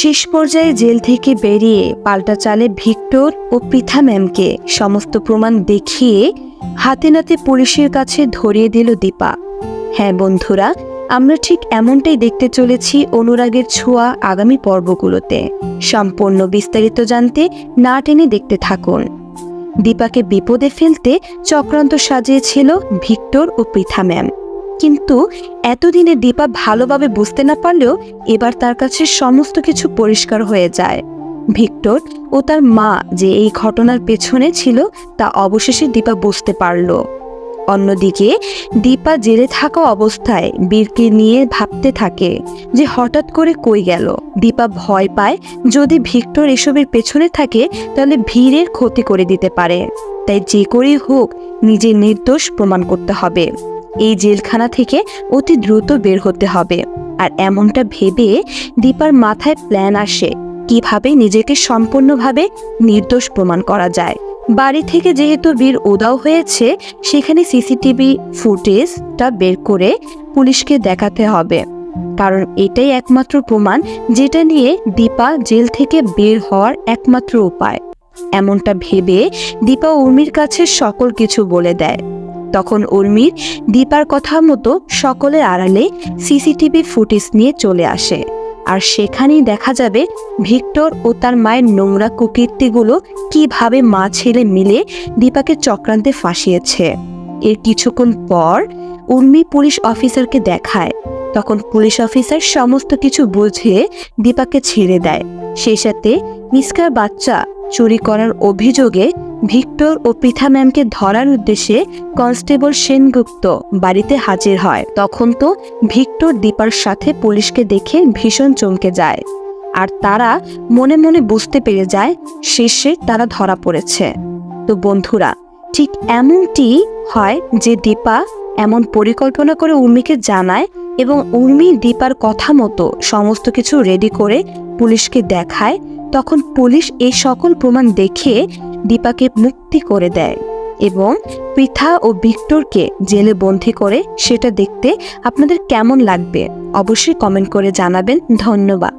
শেষ পর্যায়ে জেল থেকে বেরিয়ে পাল্টা চালে ভিক্টর ও পৃথা ম্যামকে সমস্ত প্রমাণ দেখিয়ে হাতে নাতে পুলিশের কাছে ধরিয়ে দিল দীপা। হ্যাঁ বন্ধুরা, আমরা ঠিক এমনটাই দেখতে চলেছি অনুরাগের ছোঁয়া আগামী পর্বগুলোতে। সম্পূর্ণ বিস্তারিত জানতে না টেনে দেখতে থাকুন। দীপাকে বিপদে ফেলতে চক্রান্ত সাজিয়েছিল ভিক্টর ও পৃথা ম্যাম, কিন্তু এতদিনে দীপা ভালোভাবে বুঝতে না পারলেও এবার তার কাছে সমস্ত কিছু পরিষ্কার হয়ে যায়। ভিক্টর ও তার মা যে এই ঘটনার পেছনে ছিল তা অবশেষে দীপা বুঝতে পারল। অন্যদিকে দীপা জেলে থাকা অবস্থায় বীরকে নিয়ে ভাবতে থাকে যে হঠাৎ করে কই গেল। দীপা ভয় পায় যদি ভিক্টর এসবের পেছনে থাকে তাহলে ভীরের ক্ষতি করে দিতে পারে, তাই যে করেই হোক নিজের নির্দোষ প্রমাণ করতে হবে। এই জেলখানা থেকে অতি দ্রুত বের হতে হবে। আর এমনটা ভেবে দীপার মাথায় প্ল্যান আসে কিভাবে নিজেকে সম্পূর্ণভাবে নির্দোষ প্রমাণ করা যায়। বাড়ি থেকে যেহেতু বীর উধাও হয়েছে, সেখানে সিসিটিভি ফুটেজটা বের করে পুলিশকে দেখাতে হবে, কারণ এটাই একমাত্র প্রমাণ যেটা নিয়ে দীপা জেল থেকে বের হওয়ার একমাত্র উপায়। এমনটা ভেবে দীপা উর্মির কাছে সকল কিছু বলে দেয়। তখন উর্মির দীপার কথা মতো সকলের আড়ালে সিসিটিভি ফুটেজ নিয়ে চলে আসে, আর সেখানেই দেখা যাবে ভিক্টর ও তার মায়ের নোংরা কুকীর্তিগুলো কিভাবে মা ছেলে মিলে দীপাকে চক্রান্তে ফাঁসিয়েছে। এর কিছুক্ষণ পর উর্মি পুলিশ অফিসারকে দেখায়। তখন পুলিশ অফিসার সমস্ত কিছু বুঝিয়ে দীপাকে ছেড়ে দেয়। সেই সাথে মিসকার বাচ্চা চুরি করার অভিযোগে ভিক্টর ও পৃথা ম্যামকে ধরার উদ্দেশ্যে কনস্টেবল সেনগুপ্ত বাড়িতে হাজির হয়। তখন তো ভিক্টর দীপার সাথে পুলিশকে দেখে ভীষণ চমকে যায়, আর তারা মনে মনে বুঝতে পেরে যায় শেষে তারা ধরা পড়েছে। তো বন্ধুরা, ঠিক এমনটি হয় যে দীপা এমন পরিকল্পনা করে উর্মিকে জানায় এবং উর্মি দীপার কথা মতো সমস্ত কিছু রেডি করে পুলিশকে দেখায়। তখন পুলিশ এই সকল প্রমাণ দেখে দীপাকে মুক্তি করে দেয় এবং পৃথা ও ভিক্টরকে জেলে বন্দী করে। সেটা দেখতে আপনাদের কেমন লাগবে অবশ্যই কমেন্ট করে জানাবেন। ধন্যবাদ।